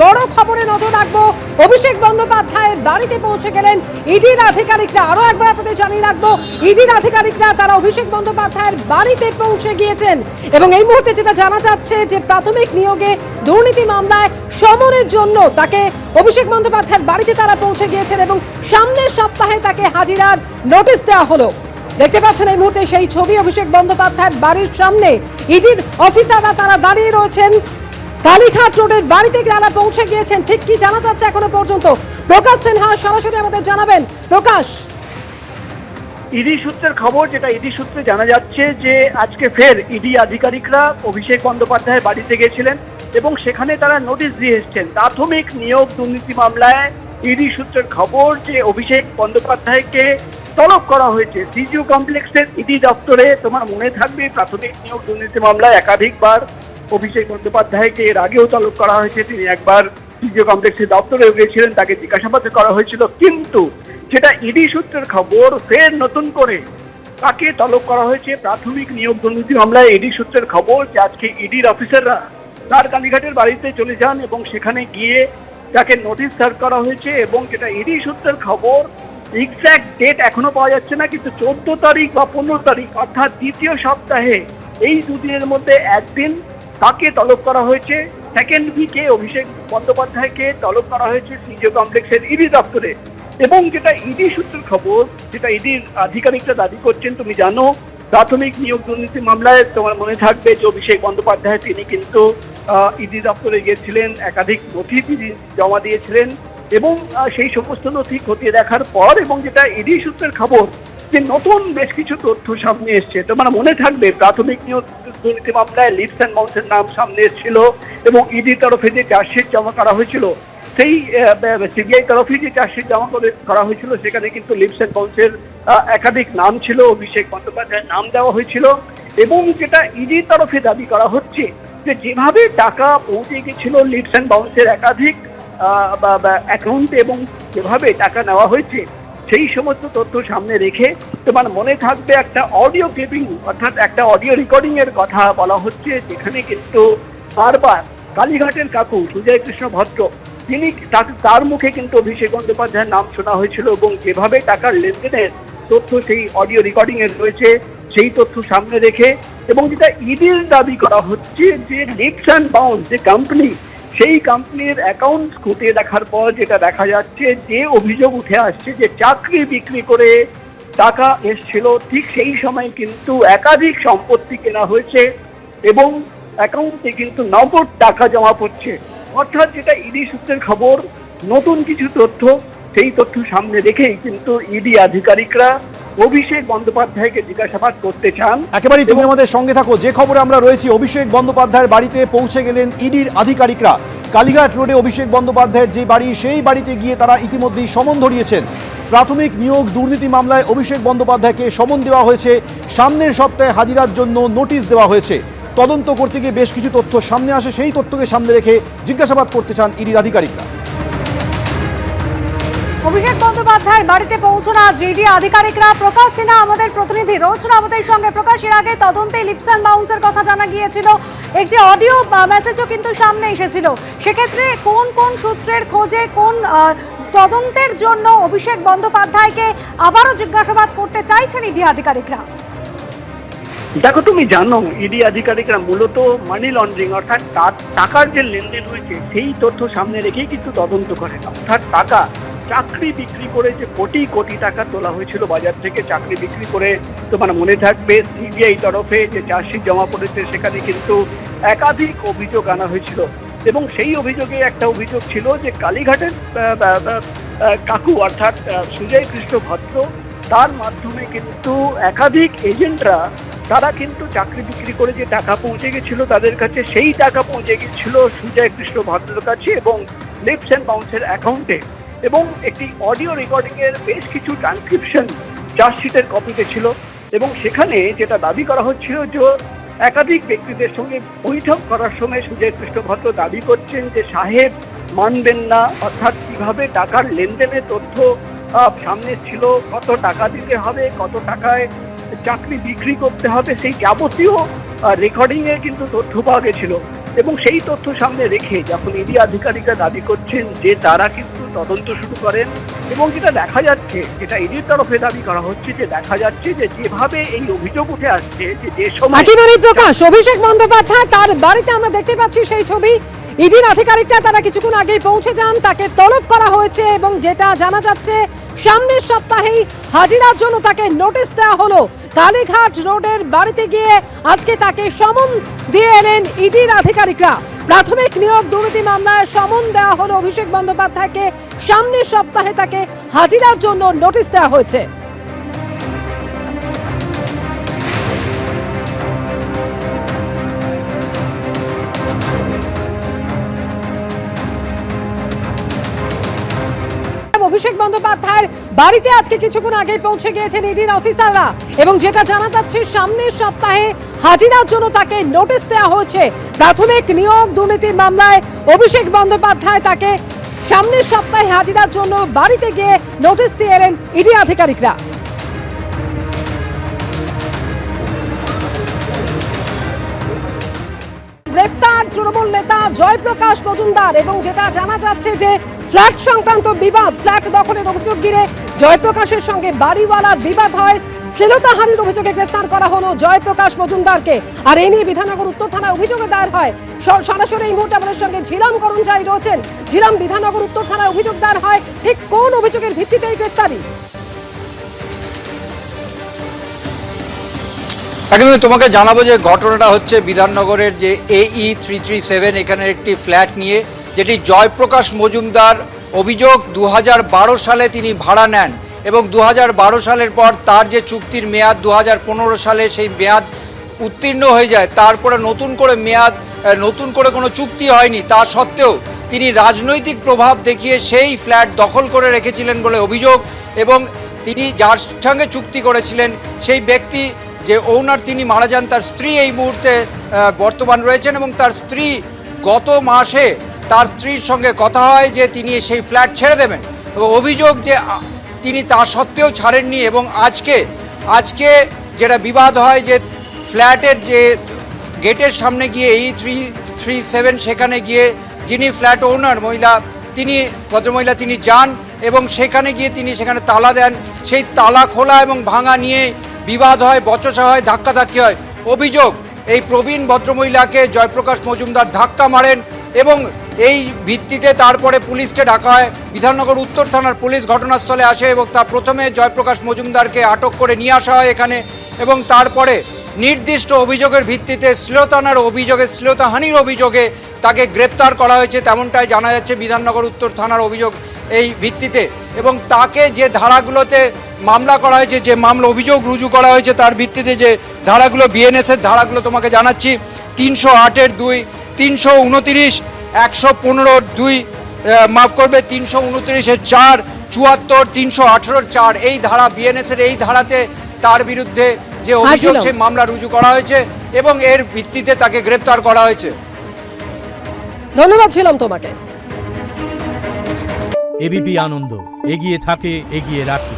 বড় খবরে নজর রাখবো। অভিষেক বন্দ্যোপাধ্যায়ের বাড়িতে পৌঁছে গেলেন ইডির আধিকারিকরা। আরো একবার আপনাদের জানিয়ে রাখবো, ইডির আধিকারিকরা তারা অভিষেক বন্দ্যোপাধ্যায়ের বাড়িতে পৌঁছে গিয়েছেন এবং এই মুহূর্তে যেটা জানা যাচ্ছে যে প্রাথমিক নিয়োগে দুর্নীতি মামলায় সমনের জন্য তাকে অভিষেক বন্দ্যোপাধ্যায়ের বাড়িতে তারা পৌঁছে গিয়েছেন এবং সামনের সপ্তাহে তাকে হাজিরার নোটিশ দেওয়া হলো। দেখতে পাচ্ছেন এই মুহূর্তে সেই ছবি, অভিষেক বন্দ্যোপাধ্যায়ের বাড়ির সামনে ইডির অফিসাররা তারা দাঁড়িয়ে রয়েছেন। কালীঘাট রোডের বাড়িতে তারা পৌঁছে গিয়েছেন। ঠিক কি জানা যাচ্ছে এখনো পর্যন্ত? প্রকাশ সিনহা সরাসরি আমাদের জানাবেন। প্রকাশ, ইডি সূত্রের খবর, যেটা ইডি সূত্রে জানা যাচ্ছে যে আজকে ফের ইডি আধিকারিকরা অভিষেক বন্দ্যোপাধ্যায়ের বাড়িতে গিয়েছিলেন এবং সেখানে তারা নোটিশ দিয়ে এসছেন প্রাথমিক নিয়োগ দুর্নীতি মামলায়। ইডি সূত্রের খবর যে অভিষেক বন্দ্যোপাধ্যায়কে তলব করা হয়েছে সিজিও কমপ্লেক্সের ইডি দপ্তরে। তোমার মনে থাকবে প্রাথমিক নিয়োগ দুর্নীতি মামলায় একাধিকবার অভিষেক বন্দ্যোপাধ্যায়কে এর আগেও তলব করা হয়েছে। তিনি একবার সিজিও কমপ্লেক্সের দপ্তরে গিয়েছিলেন, তাকে জিজ্ঞাসাবাদ করা হয়েছিল। কিন্তু যেটা ইডি সূত্রের খবর, ফের নতুন করে তাকে তলব করা হয়েছে প্রাথমিক নিয়োগ দুর্নীতি মামলায়। ইডি সূত্রের খবর যে আজকে ইডির অফিসাররা তার কালীঘাটের বাড়িতে চলে যান এবং সেখানে গিয়ে তাকে নোটিশ সার্ভ করা হয়েছে। এবং যেটা ইডি সূত্রের খবর, এক্স্যাক্ট ডেট এখনো পাওয়া যাচ্ছে না, কিন্তু 14 তারিখ বা 15 তারিখ অর্থাৎ দ্বিতীয় সপ্তাহে এই দুদিনের মধ্যে একদিন তাকে তলব করা হয়েছে। সেকেন্ড উইকে অভিষেক বন্দ্যোপাধ্যায়কে তলব করা হয়েছে সিজিও কমপ্লেক্সের ইডি দপ্তরে। এবং যেটা ইডি সূত্রের খবর, যেটা ইডির আধিকারিকরা দাবি করছেন, তুমি জানো প্রাথমিক নিয়োগ দুর্নীতি মামলায় তোমার মনে থাকবে যে অভিষেক বন্দ্যোপাধ্যায় তিনি কিন্তু ইডি দপ্তরে গিয়েছিলেন, একাধিক নথি তিনি জমা দিয়েছিলেন এবং সেই সমস্ত নথি খতিয়ে দেখার পর এবং যেটা ইডি সূত্রের খবর যে নতুন বেশ কিছু তথ্য সামনে এসছে। তোমার মনে থাকবে প্রাথমিক নিয়োগ দুর্নীতি মামলায় লিপস অ্যান্ড বাউন্সের নাম সামনে এসেছিল এবং ইডির তরফে যে চার্জশিট জমা করা হয়েছিল, সেই সিবিআই তরফে যে চার্জশিট জমা করা হয়েছিল সেখানে কিন্তু লিপস অ্যান্ড বাউন্সের একাধিক নাম ছিল, অভিষেক বন্দ্যোপাধ্যায়ের নাম দেওয়া হয়েছিল। এবং যেটা ইডির তরফে দাবি করা হচ্ছে যে যেভাবে টাকা পৌঁছে গেছিল লিপস অ্যান্ড বাউন্সের একাধিক অ্যাকাউন্টে এবং যেভাবে টাকা নেওয়া হয়েছে সেই সমস্ত তথ্য সামনে রেখে তোমার মনে থাকবে একটা অডিও ক্লিপিং অর্থাৎ একটা অডিও রেকর্ডিং এর কথা বলা হচ্ছে, যেখানে কিন্তু বারবার কালীঘাটের কাকু সুজয় কৃষ্ণ ভদ্র তিনি তার মুখে কিন্তু অভিষেক বন্দ্যোপাধ্যায়ের নাম শোনা হয়েছিল এবং যেভাবে টাকার লেনদেনের তথ্য সেই অডিও রেকর্ডিং এর রয়েছে সেই তথ্য সামনে রেখে। এবং যেটা ইডির দাবি করা হচ্ছে যে লিপস অ্যান্ড বাউন্স যে কোম্পানি, সেই কোম্পানির অ্যাকাউন্ট খতিয়ে দেখার পর যেটা দেখা যাচ্ছে যে অভিযোগ উঠে আসছে যে চাকরি বিক্রি করে টাকা এসছিল, ঠিক সেই সময় কিন্তু একাধিক সম্পত্তি কেনা হয়েছে এবং অ্যাকাউন্টে কিন্তু নগদ টাকা জমা পড়ছে। অর্থাৎ যেটা ইডি সূত্রের খবর, নতুন কিছু তথ্য, সেই তথ্য সামনে রেখেই কিন্তু ইডি আধিকারিকরা অভিষেক বন্দ্যোপাধ্যায়কে জিজ্ঞাসাবাদ করতে চান। একেবারেই তুমি আমাদের সঙ্গে থাকো। যে খবরে আমরা রয়েছি, অভিষেক বন্দ্যোপাধ্যায়ের বাড়িতে পৌঁছে গেলেন ইডির আধিকারিকরা। কালীঘাট রোডে অভিষেক বন্দ্যোপাধ্যায়ের যে বাড়ি, সেই বাড়িতে গিয়ে তারা ইতিমধ্যেই সমন ধরিয়েছেন। প্রাথমিক নিয়োগ দুর্নীতি মামলায় অভিষেক বন্দ্যোপাধ্যায়কে সমন দেওয়া হয়েছে, সামনের সপ্তাহে হাজিরার জন্য নোটিশ দেওয়া হয়েছে। তদন্ত করতে গিয়ে বেশ কিছু তথ্য সামনে আসে, সেই তথ্যকে সামনে রেখে জিজ্ঞাসাবাদ করতে চান ইডির আধিকারিকরা। অভিষেক বন্দ্যোপাধ্যায়ের বাড়িতে পৌঁছানো ইডি আধিকারিকরা। প্রকাশ সিনহা আমাদের প্রতিনিধি রয়েছেন আমাদের সঙ্গে। প্রকাশ, এর আগে তদন্তে লিপস অ্যান্ড বাউন্সের কথা জানা গিয়েছিল, একটি অডিও মেসেজও কিন্তু সামনে এসেছিল। সেক্ষেত্রে কোন কোন সূত্রের খোঁজে, কোন তদন্তের জন্য অভিষেক বন্দ্যোপাধ্যায়কে আবারও জিজ্ঞাসাবাদ করতে চাইছেন ইডি আধিকারিকরা? দেখো, তুমি জানো ইডি আধিকারিকরা মূলত মানি লন্ডারিং অর্থাৎ টাকার যে লেনদেন হয়েছে সেই তথ্য সামনে রেখেই কিন্তু তদন্ত করেন। অর্থাৎ টাকা চাকরি বিক্রি করে যে কোটি কোটি টাকা তোলা হয়েছিল বাজার থেকে, চাকরি বিক্রি করে তোমার মনে থাকবে সিবিআই তরফে যে চার্জশিট জমা পড়েছে সেখানে কিন্তু একাধিক অভিযোগ আনা হয়েছিল। এবং সেই অভিযোগে একটা অভিযোগ ছিল যে কালীঘাটের কাকু অর্থাৎ সুজয় কৃষ্ণ ভদ্র, তার মাধ্যমে কিন্তু একাধিক এজেন্টরা তারা কিন্তু চাকরি বিক্রি করে যে টাকা পৌঁছে গেছিল তাদের কাছে, সেই টাকা পৌঁছে গেছিল সুজয় কৃষ্ণ ভদ্রের কাছে এবং লিপস অ্যান্ড বাউন্সের অ্যাকাউন্টে। এবং একটি অডিও রেকর্ডিং এর বেশ কিছু ট্রান্সক্রিপশন চার্জশিটের কপিতে ছিল এবং সেখানে যেটা দাবি করা হচ্ছিল যে একাধিক ব্যক্তিদের সঙ্গে বৈঠক করার সময় সুজয় কৃষ্ণ ভদ্র দাবি করছেন যে সাহেব মানবেন না, অর্থাৎ কিভাবে টাকার লেনদেনের তথ্য সামনে ছিল, কত টাকা দিতে হবে, কত টাকায় চাকরি বিক্রি করতে হবে, সেই যাবতীয় রেকর্ডিং এ কিন্তু তথ্য পাওয়া গেছিল। এবং সেই তথ্য সামনে রেখে যখন ইডি আধিকারিকরা দাবি করছেন যে তারা কিন্তু তদন্ত শুরু করেন, এবং যেটা দেখা যাচ্ছে, যেটা ইডির তরফে দাবি করা হচ্ছে, যে দেখা যাচ্ছে যে যেভাবে এই অভিযোগ উঠে আসছে যে সময় একেবারেই প্রকাশ অভিষেক বন্দ্যোপাধ্যায় তার বাড়িতে আমরা দেখতে পাচ্ছি সেই ছবি। ইডির আধিকারিকরা তারা কিছুক্ষণ আগেই পৌঁছে যান, তাকে তলব করা হয়েছে এবং যেটা জানা যাচ্ছে সামনের সপ্তাহেই হাজিরার জন্য তাকে নোটিশ দেওয়া হলো। কালীঘাট রোডের বাড়িতে গিয়ে আজকে তাকে সমন দিয়ে এলেন ইডির আধিকারিকরা। প্রাথমিক নিয়োগ দুর্নীতি মামলায় সমন দেওয়া হলো অভিষেক বন্দ্যোপাধ্যায়কে, সামনের সপ্তাহে তাকে হাজিরার জন্য নোটিশ দেওয়া হয়েছে। অভিষেক বন্দ্যোপাধ্যায়ের বাড়িতে আজকে কিছুক্ষণ আগে পৌঁছে গিয়েছেন ইডির অফিসাররা, এবং যেটা জানা যাচ্ছে সামনের সপ্তাহে হাজিরার জন্য তাকে নোটিশ দেওয়া হয়েছে। প্রাথমিক নিয়োগ দুর্নীতির মামলায় অভিষেক বন্দ্যোপাধ্যায় তাকে সামনের সপ্তাহে হাজিরার জন্য বাড়িতে গিয়ে নোটিশ দিয়ে এলেন ইডি আধিকারিকরা। গ্রেপ্তার তৃণমূল নেতা জয়প্রকাশ মজুমদার, এবং যেটা জানা যাচ্ছে যে ফ্ল্যাট সংক্রান্ত বিবাদ, ফ্ল্যাট দখলের অভিযোগ ঘিরে জয়প্রকাশের সঙ্গে বাড়িওয়ালার বিবাদ হয়, শ্লীলতাহানির অভিযোগে গ্রেফতার করা হলো জয়প্রকাশ মজুমদারকে। আর এই নিয়ে বিধাননগর উত্তর থানায় অভিযোগে দায়ের হয়। সরাসরি এই মুহূর্তে আমাদের সঙ্গে ঝিলাম করঞ্জাই রয়েছেন। ঝিলাম, বিধাননগর উত্তর থানায় অভিযোগ দায়ের হয়, ঠিক কোন অভিযোগের ভিত্তিতে এই গ্রেফতারি? একদমই তোমাকে জানাবো যে ঘটনাটা হচ্ছে বিধাননগরের যে AE 337 এখানে একটি ফ্ল্যাট নিয়ে, যেটি জয়প্রকাশ মজুমদার অভিযোগ 2012 সালে তিনি ভাড়া নেন, এবং 2012 সালের পর তার যে চুক্তির মেয়াদ 2015 সালে সেই মেয়াদ উত্তীর্ণ হয়ে যায়। তারপরে নতুন করে কোনো চুক্তি হয়নি। তা সত্ত্বেও তিনি রাজনৈতিক প্রভাব দেখিয়ে সেই ফ্ল্যাট দখল করে রেখেছিলেন বলে অভিযোগ, এবং তিনি যার সঙ্গে চুক্তি করেছিলেন সেই ব্যক্তি যে ওনার তিনি মারা যান, তার স্ত্রী এই মুহূর্তে বর্তমান রয়েছেন, এবং তার স্ত্রী গত মাসে তার স্ত্রীর সঙ্গে কথা হয় যে তিনি সেই ফ্ল্যাট ছেড়ে দেবেন, এবং অভিযোগ যে তিনি তা সত্ত্বেও ছাড়েননি। এবং আজকে যেটা বিবাদ হয় যে ফ্ল্যাটের যে গেটের সামনে গিয়ে AE 337 সেখানে গিয়ে যিনি ফ্ল্যাট ওনার ভদ্রমহিলা তিনি যান, এবং সেখানে গিয়ে তিনি সেখানে তালা দেন। সেই তালা খোলা এবং ভাঙা নিয়ে বিবাদ হয়, বচসা হয়, ধাক্কাধাক্কি হয়। অভিযোগ এই প্রবীণ ভদ্রমহিলাকে জয়প্রকাশ মজুমদার ধাক্কা মারেন, এবং এই ভিত্তিতে তারপরে পুলিশকে ডাকা হয়। বিধাননগর উত্তর থানার পুলিশ ঘটনাস্থলে আসে, এবং তা প্রথমে জয়প্রকাশ মজুমদারকে আটক করে নিয়ে আসা হয় এখানে, এবং তারপরে নির্দিষ্ট অভিযোগের ভিত্তিতে শ্লীলতাহানির অভিযোগে তাকে গ্রেপ্তার করা হয়েছে, তেমনটাই জানা যাচ্ছে বিধাননগর উত্তর থানার অভিযোগ এই ভিত্তিতে। এবং তাকে যে ধারাগুলোতে মামলা করা হয়েছে, যে অভিযোগ রুজু করা হয়েছে, তার ভিত্তিতে যে ধারাগুলো বিএনএসের ধারাগুলো তোমাকে জানাচ্ছি, 308-2, 329, 115-2, 329-4, 74, 318-4 এই ধারা বিএনএসের এই ধারাতে তার বিরুদ্ধে যে অভিযোগ সেই মামলা রুজু করা হয়েছে, এবং এর ভিত্তিতে তাকে গ্রেপ্তার করা হয়েছে। ধন্যবাদ ছিলাম তোমাকে। এবিপি আনন্দ, এগিয়ে থাকে, এগিয়ে রাখে।